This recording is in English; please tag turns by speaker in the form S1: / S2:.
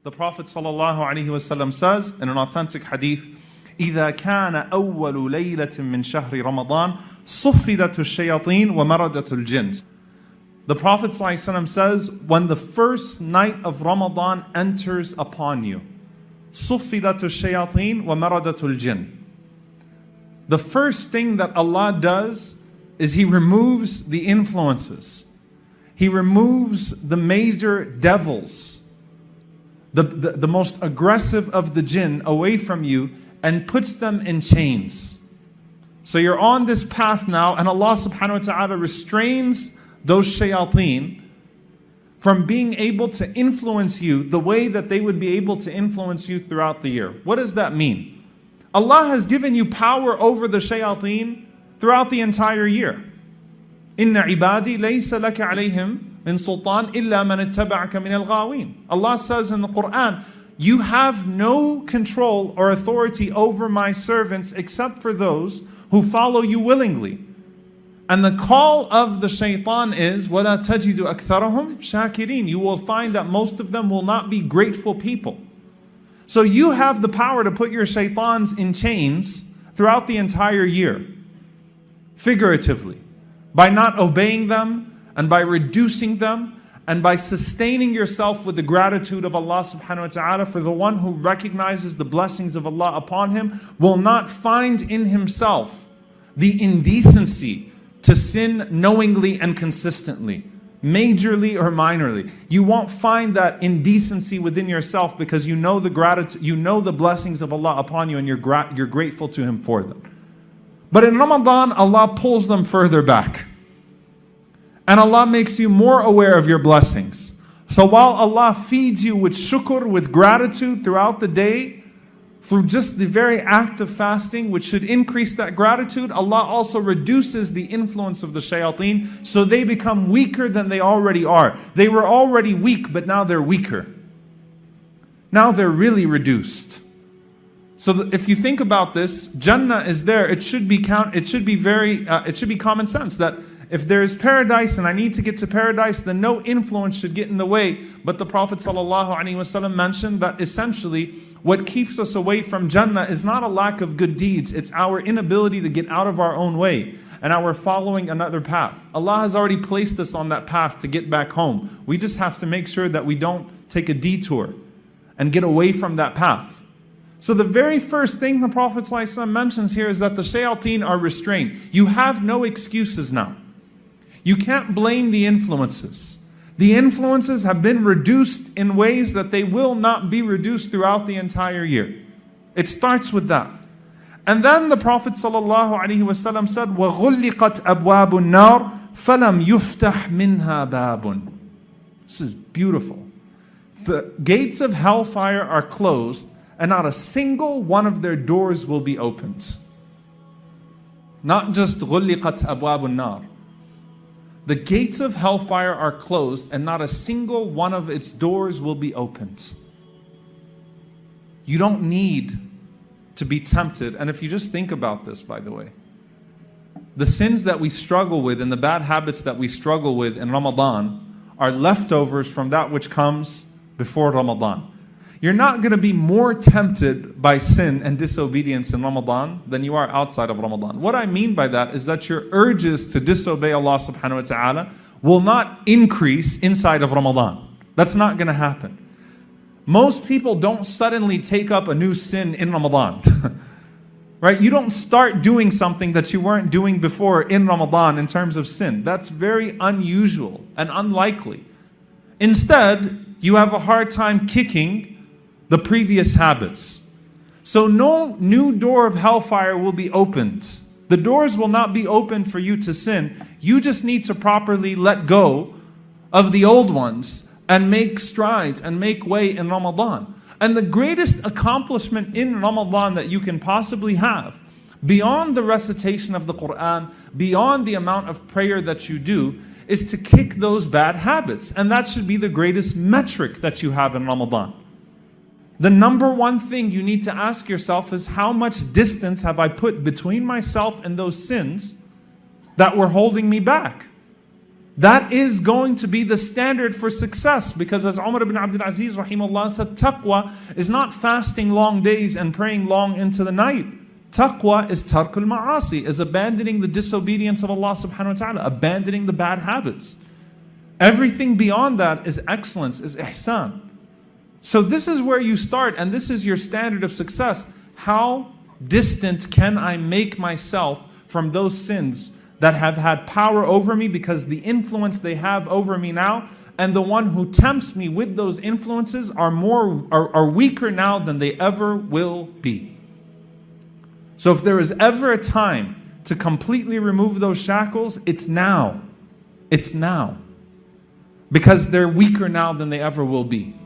S1: The Prophet ﷺ says in an authentic hadith, إِذَا كَانَ أَوَّلُ لَيْلَةٍ مِّن شَهْرِ رَمَضَانَ صُفِّدَتُ الشَّيَاطِينَ وَمَرَدَتُ الْجِنِّ. The Prophet ﷺ says, when the first night of Ramadan enters upon you, صُفِّدَتُ الشَّيَاطِينَ وَمَرَدَتُ الْجِنِّ. The first thing that Allah does is He removes the influences. He removes the major devils, the most aggressive of the jinn away from you, and puts them in chains. So you're on this path now, and Allah subhanahu wa ta'ala restrains those shayateen from being able to influence you the way that they would be able to influence you throughout the year. What does that mean? Allah has given you power over the shayateen throughout the entire year. Inna ibadi laysa laka alayhim min sultan illa man ittaba'aka min al-ghawin. Allah says in the Quran, you have no control or authority over my servants except for those who follow you willingly. And the call of the shaitan is, وَلَا تَجِدُ أَكْثَرَهُمْ شَاكِرِينَ. You will find that most of them will not be grateful people. So you have the power to put your shaitans in chains throughout the entire year, figuratively, by not obeying them, and by reducing them, and by sustaining yourself with the gratitude of Allah subhanahu wa ta'ala. For the one who recognizes the blessings of Allah upon him will not find in himself the indecency to sin knowingly and consistently, majorly or minorly. You won't find that indecency within yourself because you know the gratitude, you know the blessings of Allah upon you, and you're grateful to Him for them. But in Ramadan, Allah pulls them further back. And Allah makes you more aware of your blessings. So while Allah feeds you with shukr, with gratitude throughout the day, through just the very act of fasting, which should increase that gratitude, Allah also reduces the influence of the shayateen, so they become weaker than they already are. They were already weak, but now they're weaker. Now they're really reduced. So if you think about this, Jannah is there. It should be common sense that if there is paradise and I need to get to paradise, then no influence should get in the way. But the Prophet ﷺ mentioned that essentially what keeps us away from Jannah is not a lack of good deeds. It's our inability to get out of our own way and our following another path. Allah has already placed us on that path to get back home. We just have to make sure that we don't take a detour and get away from that path. So the very first thing the Prophet ﷺ mentions here is that the shayateen are restrained. You have no excuses now. You can't blame the influences. The influences have been reduced in ways that they will not be reduced throughout the entire year. It starts with that. And then the Prophet ﷺ said, وَغُلِّقَتْ أَبْوَابُ النَّارِ فَلَمْ يُفْتَحْ مِنْهَا بَابٌ. This is beautiful. The gates of hellfire are closed, and not a single one of their doors will be opened. Not just غُلِّقَتْ أَبْوَابُ النَّارِ. The gates of hellfire are closed, and not a single one of its doors will be opened. You don't need to be tempted. And if you just think about this, by the way, the sins that we struggle with and the bad habits that we struggle with in Ramadan are leftovers from that which comes before Ramadan. You're not going to be more tempted by sin and disobedience in Ramadan than you are outside of Ramadan. What I mean by that is that your urges to disobey Allah subhanahu wa ta'ala will not increase inside of Ramadan. That's not going to happen. Most people don't suddenly take up a new sin in Ramadan. Right? You don't start doing something that you weren't doing before in Ramadan in terms of sin. That's very unusual and unlikely. Instead, you have a hard time kicking the previous habits. So no new door of hellfire will be opened. The doors will not be opened for you to sin. You just need to properly let go of the old ones and make strides and make way in Ramadan. And the greatest accomplishment in Ramadan that you can possibly have, beyond the recitation of the Quran, beyond the amount of prayer that you do, is to kick those bad habits. And that should be the greatest metric that you have in Ramadan. The number one thing you need to ask yourself is, how much distance have I put between myself and those sins that were holding me back? That is going to be the standard for success, because as Omar ibn Abdul Aziz rahimahullah said, taqwa is not fasting long days and praying long into the night. Taqwa is tarkul ma'asi, is abandoning the disobedience of Allah subhanahu wa ta'ala, abandoning the bad habits. Everything beyond that is excellence, is ihsan. So this is where you start, and this is your standard of success. How distant can I make myself from those sins that have had power over me, because the influence they have over me now, and the one who tempts me with those influences are weaker now than they ever will be. So if there is ever a time to completely remove those shackles, it's now. It's now. Because they're weaker now than they ever will be.